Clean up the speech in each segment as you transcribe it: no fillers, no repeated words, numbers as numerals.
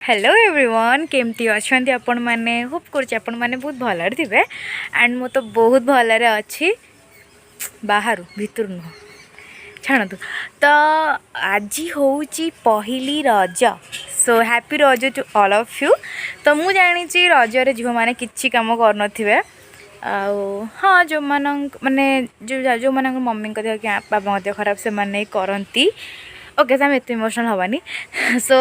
Hello everyone केमती अच्छा आपण मैंने होप कर मैंने बहुत भल थे एंड मु तो बहुत भल अच्छी बाहर भितर नुह छाणु तो आज हूँ पहली रज सो हैप्पी रज टू ऑल ऑफ यू। तो मुझे जानी रजरे झील मैंने किसी कम कर हाँ जो माने जो मम्मी बाबा देह खराब से माने करती ओके आम एत इमोशनल हवानी। सो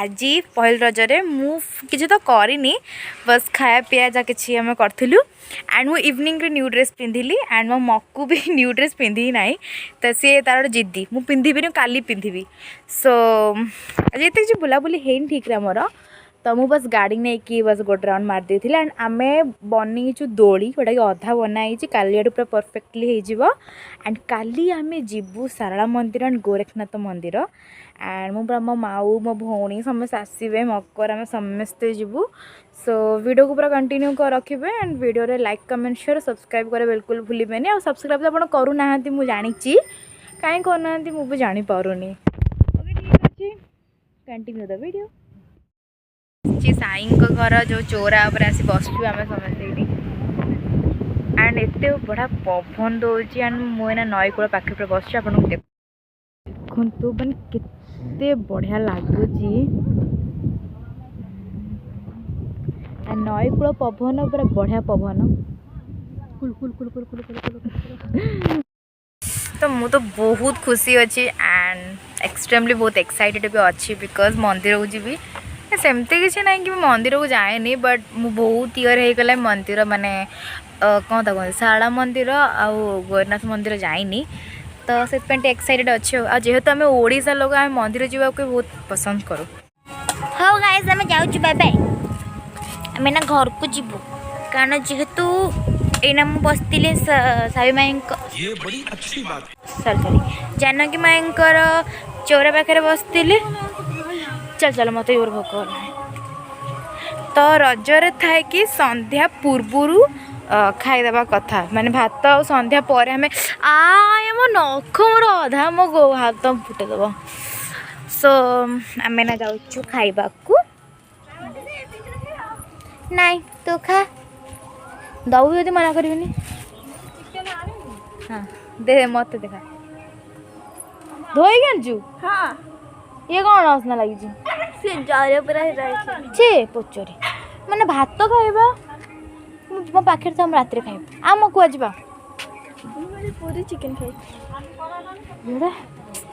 आज पहल रजरे मुझे तो करनी बस खाया पिया जा कि आम करूँ एंड मु इवनिंग न्यू ड्रेस पिंधिली एंड मो मक्कू भी न्यू ड्रेस पिंधि ना तो सी तार जिद्दी मु पिंधिबी काली पिंधिबी। सो आज एत किसी बुलाबुली है ठीक रे मोर तो मु बस गाड़ी नहीं कि बस गोटे राउंड मार दी एंड आम बनईचु दोली जोटा कि अधा बनाई काली आड़ पूरा परफेक्टली हो एंड काली आम जीवु सारला मंदिर एंड गोरखनाथ मंदिर एंड मो मो माऊ मो भौणी समस्त आसवे मकर आम समस्ते जीवु। सो वीडियो को पूरा कंटिन्यू कर रखिए एंड वीडियो रे लाइक कमेंट शेयर सब्सक्राइब करे बिल्कुल भूलिबेनी और सब्सक्राइब तो आप करूना मुझे जानी कहीं करना मुझे जानीपारूनी। ओके ठीक अच्छे कंटिन्यू द वीडियो। साई घर जो चौरा पर आसी बसचु आम समस्ते एंड एत बढ़िया पवन दौर एंड मुझे नईकूल पाखे बस देखु मैंने केते बढ़िया लगुच नईकूल पवन पूरा बढ़िया पवन कुल कुल कुल कुल कुल कुल कुल तो मु तो बहुत खुशी अच्छी एंड एक्सट्रीमली बहुत एक्साइटेड भी अच्छी बिकज मंदिर को जी सेमती किसी ना कि मंदिर को जाए बट मु बहुत ईयर हो गला मंदिर माने कौन था कहते शारदा मंदिर आउ गोरखनाथ मंदिर जाइनी तो से एक्साइटेड अच्छे जेहेतु आम ओडिशा लोग आम मंदिर जावाक बहुत पसंद करूँ। हाँ गाइस आम जाऊँ बाय बाय आम ना घर को जीवु कारण जेहेतु एना मु बसती साई माई सॉरी जानकी माई चौरा पाखे बसती चल चल मत योर भोक तो रजरे थाए कि संध्या पूर्वरु खाईदेवा कथा माने भात और संध्या पर आम मो नख मोर अधा मो गो हाथ फुटेदेव। सो आम ना जाऊँ खाइबा नाई तो खा दबू यदि मना करी हाँ दे मत देखा धोई आनचु हाँ ये कौन असना लगी पचरी मैंने भात खाइबा मो पाखे तो हम रात खाइबा आम को आज पूरी चिकन खाई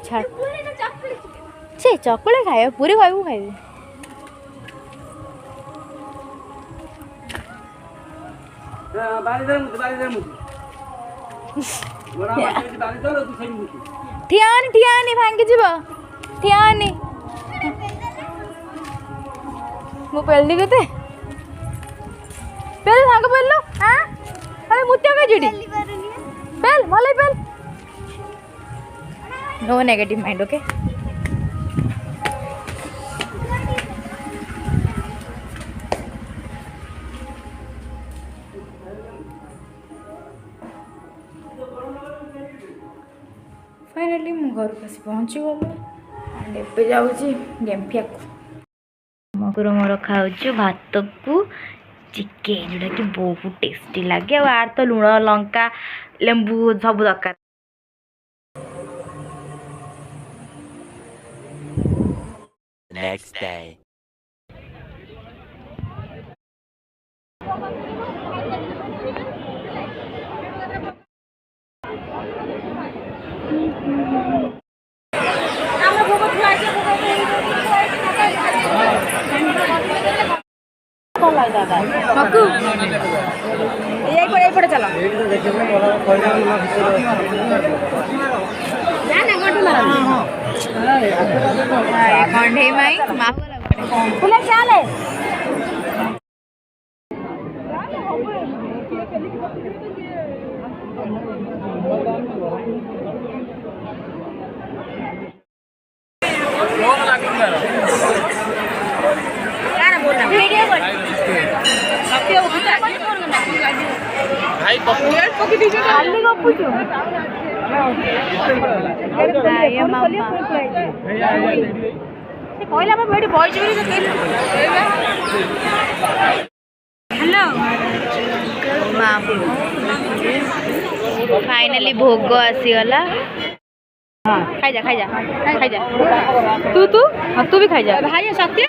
छाड़ छे चकुले खाइबा पूरी खाइबू खाइबी ठियानी ठियानी भांगी जीव ठियानी मु पेल्ली केते पेल भांग पेल्लो हां अरे मुत्या का जुडी पेल भले पेल no negative mind okay. Finally मु घर को पहुँची गलु एंड एबे जाऊँ गेम्फिया मकुर मोर खाऊ भात को चिकेन जोटा कि बहुत टेस्टी लगे आर तो लुण लंका लेंबू सब दरकार। Next day. मक्कू ये पड़े चलो कंढे माई फुला चले भाई खाली गपुचु कहला बैठ बॉय हेलो फाइनली भोग आसीगला हाँ खाई जा तू तू हाँ तू भी खाई जा भाई सत्य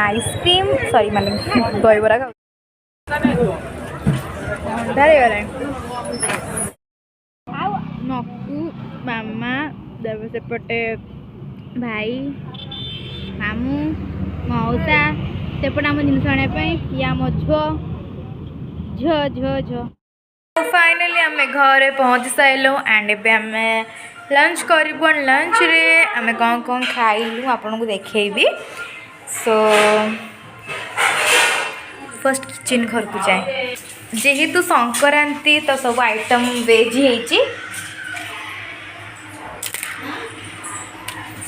आइसक्रीम सॉरी मान दहीबरा का नकु मामा सेपटे भाई मामू मौसा सेपटे आम जिन आने या आम झो झो झो झो फाइनली आम घरे पहुँच सारू एंड एम लंच करूँ लंच रे आम कौन कौन खाइलु आपन को देखेबी सो फर्स्ट किचन घर को जाए जेहेतु संक्रांति तो सब आइटम वेज ही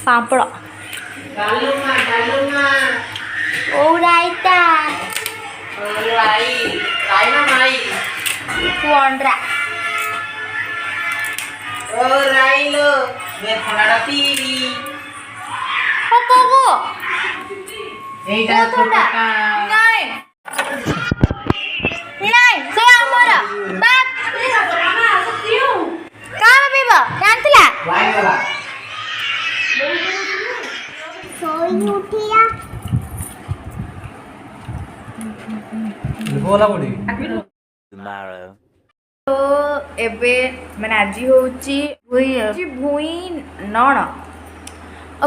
पापड़ रायता अंडा तो एबे मैंने आज भूई नण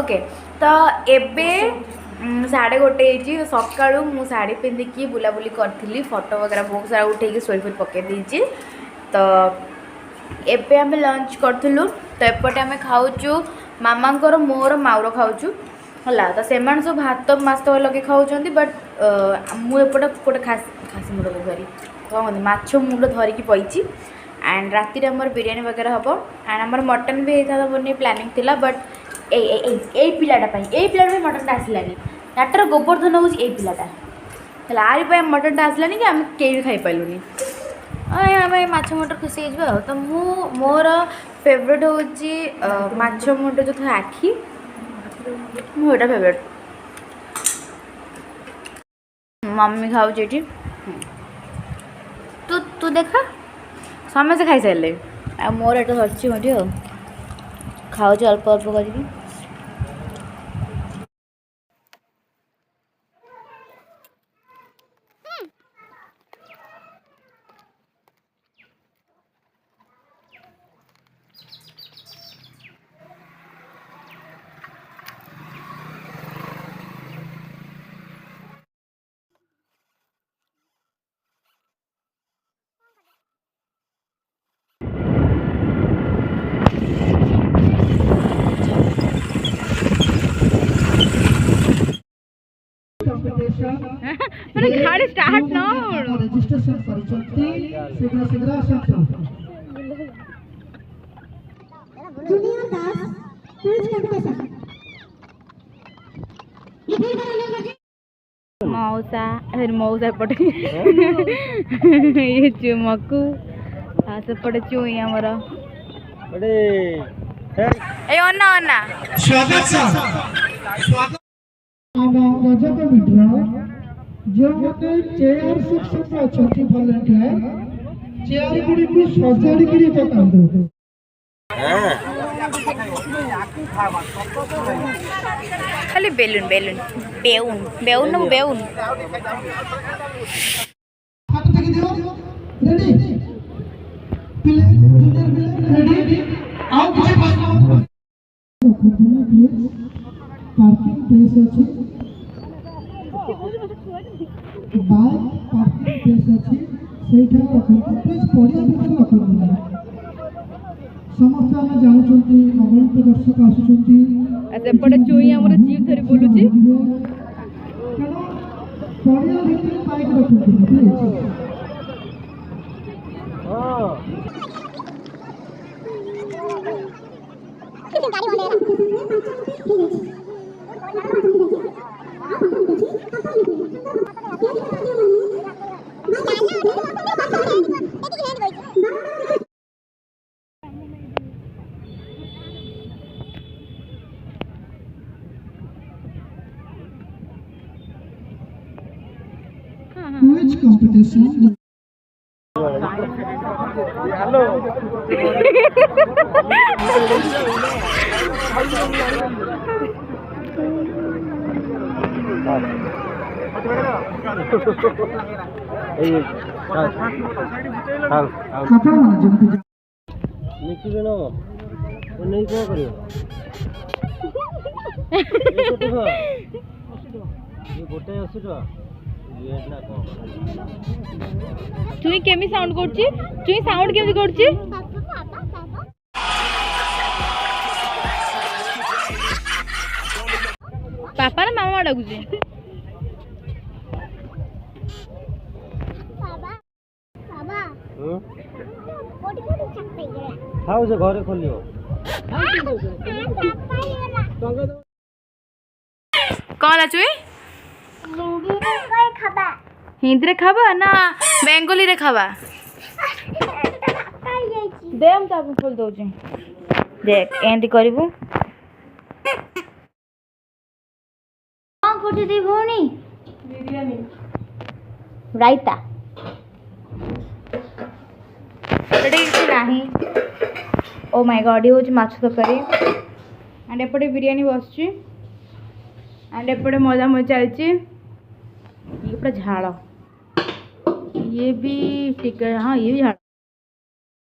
ओके तो एबे 1:30 सकाळू मु साड़ी पिंधिकी बुलाबुली करी फोटो वगैरह बहुत सारा उठे स्टोरी फोरी पकई देती तो एबे आम लंच करूँ तो एपटे आम खाऊँ मामा मोर माउर खाऊँ है तो से सब भात माछ लगे खाऊँ बट मुझे गोटे खासी मुंड धरी कौन माछ मुंड धरिकी पई एंड राति बिरियानी वगैरह हम एंड आम मटन भी होता बन प्लानिंग थिला बट ए पिलाटा मटनटा आसलानी याटर गोवर्धन हूँ ये पिलाटा आरी मटनटा आसलानी कि आम कहीं खाई पार्लुनि आम माछ मुंड खुशी हो तो मोर फेवरेट हूँ माछ मुंड जो था आखि मोटा फेवरेट मम्मी खाऊ तू तू देखा समस्त खाई सारे मोर एट धरची मटी खाऊ अल्प अल्प करके मैंने गाड़ी स्टार्ट ना रजिस्ट्रेशन परिचय शीघ्र शीघ्र आसंतु जूनियर दास क्विज कंपटीशन मौसा मौसा पटे ये चुमकू सेपटे चुई आमर ए अन्ना अन्ना स्वागत स्वागत रजक मित्र जो मैंने चेयर सेक्शन में अच्छा वॉलंटियर चेयर गुड़ी को सजाड़ी गिरी पका दो खाली बेलून बेलून बेउन बेउन ना बेउन हाथ तक दियो ready play junior play ready आओ पीछे पार्किंग प्लेस अछि बाइक पार्किंग प्लेस अछि सेठा रखन प्लीज पडिया भितर रखन समस्त हम जानुचंती अगणित दर्शक आसुचंती सेपटे चुई हमर जीव धरी बोलुची पडिया भितर बाइक रखन प्लीज हां किसी गाड़ी वाले competition. ଆପଣମାନେ ଯେମିତି चुई केमी साउंड करछि चुई साउंड केमी करछि पापा ना मामा डाकुछि खाऊ से घरे खोलियो कौन ला चुई हिंदी रे खाबा ना बेंगोली रे खाबा दे हम ताप खोल दउछि देख एंती करबू हां कोठी दी भोनी बिरयानी रायता एटे किसी नाही ओ माय गॉड ये होची माछ तरकारी एंड एपटे बिरयानी बसछि एंड एपटे मजा मजा चलछि ये पूरा झाड़ ये भी ठीक है हाँ ये भी झाड़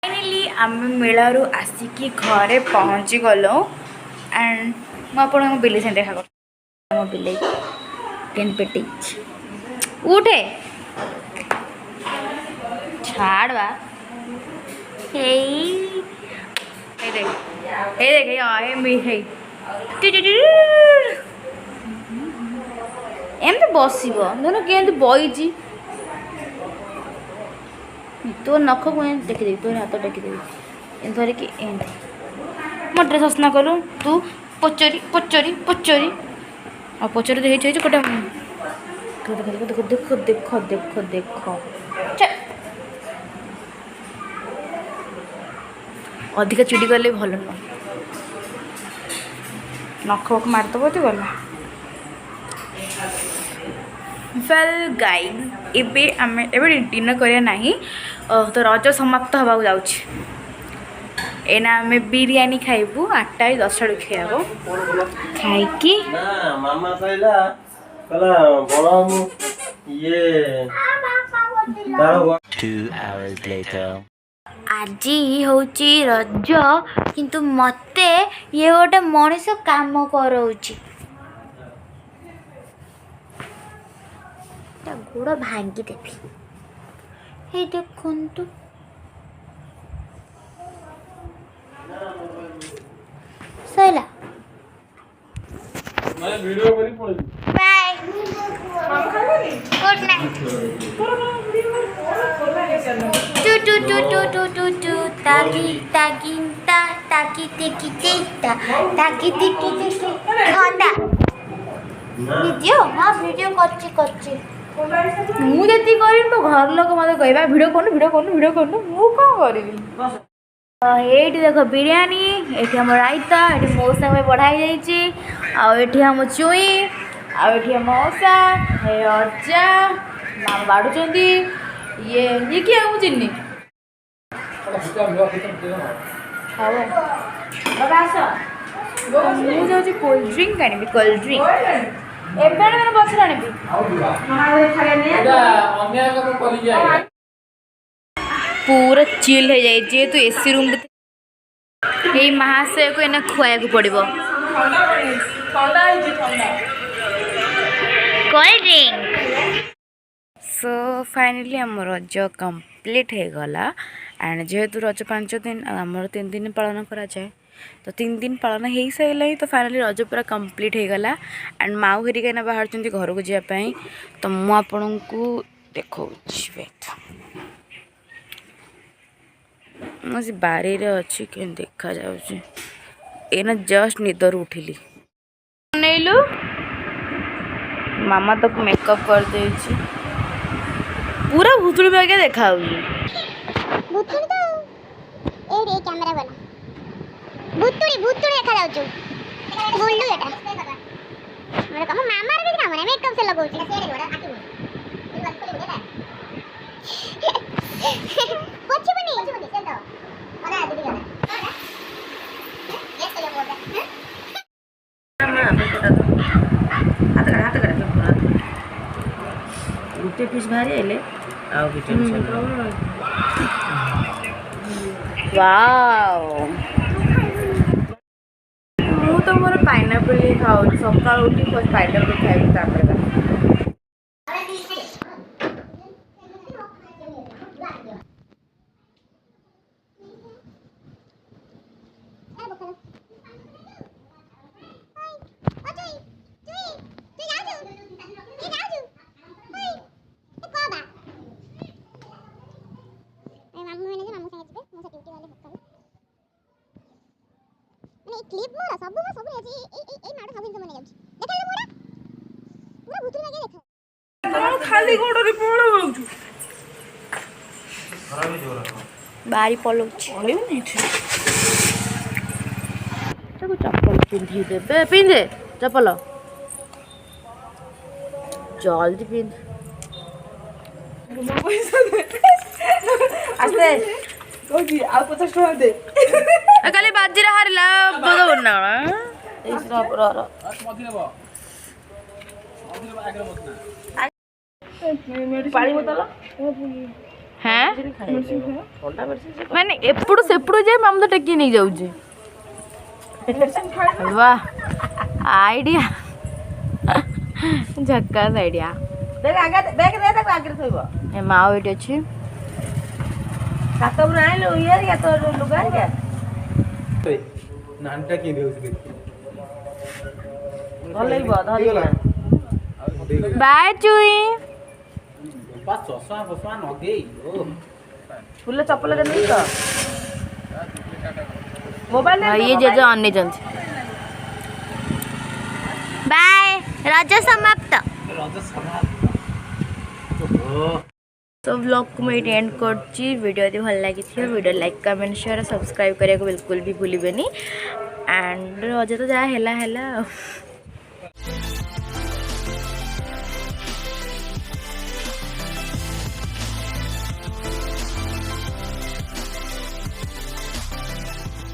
फाइनली आम मेलू आसिकी घरे पहुँची गलु एंड मुझे बिले से देखा कर बिले केन पेटी उठे छाड़वा हे देख एमती बसब देखो केमती बईची तो नख को टेकिदेवी तो हाथ टेकिदेवी धरिकी एमती मो ड्रेस असना कलु तू पचरी पचरी पचरी और पचरी देखी गोटे देख देख देख देख देख अधिक चिड़ी गले भल नुह नख वख मारदब तो गला वेल गाइज एबे आमे एबे डिनर करिया नाही तो रज समाप्त हवा जाउछि एना आमे बिरयानी खाइबू 8टा 10 टा खाइबो खाइकी ना मामा कहला बड़ा ये तारो 2 hours later आज होची रज किंतु मते ये गोटे मनीष काम करौची गोड़ भांगी देवी हे देखु सैला बाय गुड नाइट टू टू टू टू टू टू टू ताकी ताकी ता ताकी टेकी टेता ताकी टेकी टेकी खंडा वीडियो हाँ वीडियो करची मुझे करी तो घर लोक मत कह भिडियो कर मुझे ये देख बिरयानी ये आम रायता ये मौसा में बढ़ाई जाइए आम चुई आम मौसा हे अजा माँ बाढ़ुं ये किए मुझे चिन्नी मुझे जाऊँगी कोल्ड ड्रिंक आनी कोल्ड ड्रिंक एबे बस आनी पूरा चिल हो जाए तो एसी रूम ये महाशय को एना खुआ पड़ो कोल्ड ड्रिंक सो फाइनली आम रज कंप्लीट हो गला एंड जेहेतु रज 5 दिन आमर 3 दिन पालन करा जाए तो 3 दिन पालन हो सारे तो फाइनली रज पूरा कंप्लीट हो गला एंड माऊ हेरिका बाहर घर को जावाई तो मुझे देखो मुझे बारी अच्छी के देखा जाना जस्ट निदर उठिली नईलु मामा तक मेकअप कर दे पूरा भूतुड़ी बागे देखा भूतुड़ी तो ए रे कैमरा वाला भूतुड़ी देखा जाउछु बोललु एटा मारे कह मामा रे देखा मने मेकअप से लगाउछु ପଛିବନି ସେଟା ଅନା ଦିଦି ଗଲା ଲେଟ୍ କଲେ ବୋଲଟା हाथ करा पूरा गोटे पीस बाहरी आइले आउ भी टेंशन वाओ मु तो मोर पाइनएप्पल ही खाऊ सकाळ उठी फर्स्ट पाइनएप्पल खाई तापर क्लिप मोरा सब अछि ए माडो सब जिंस मने जाउछि देखले मोरा पूरा भूतरी लागे देखा खाली गोड़ रे पळो होउछु खराब ही जोर बारी पलोछि पळेउ नै थे ताको चप्पल पिंधी देबे पिंधे चप्पल जल्दी पिंध आस्ते कोजी आ 50 टका दे खाली बाजीरा हारिला बद बना इसरा पर पानी बोतल हैं ठंडा मेडिसिन माने एपड़ू सेपड़ू जाए माम तो टेकी नहीं जाउजी वाह आइडिया झक्कास आइडिया देख आगे बैग दे तक आगे थइबो ए माओ एटी अछि सातम आइलो यार या तो लुगा क्या नानटा की देउस के भलैबो धरि बाय चुई बा चसा बसा न देई ओ फुल चप्पल दे नहीं तो मोबाइल दे ये जे अन्य जन बाय राजा समाप्त तो व्लॉग को मैं एंड करची वीडियो यदि भल लगी video like comment share subscribe करने को बिल्कुल भी भूलिबेनी एंड रज तो जहाँ है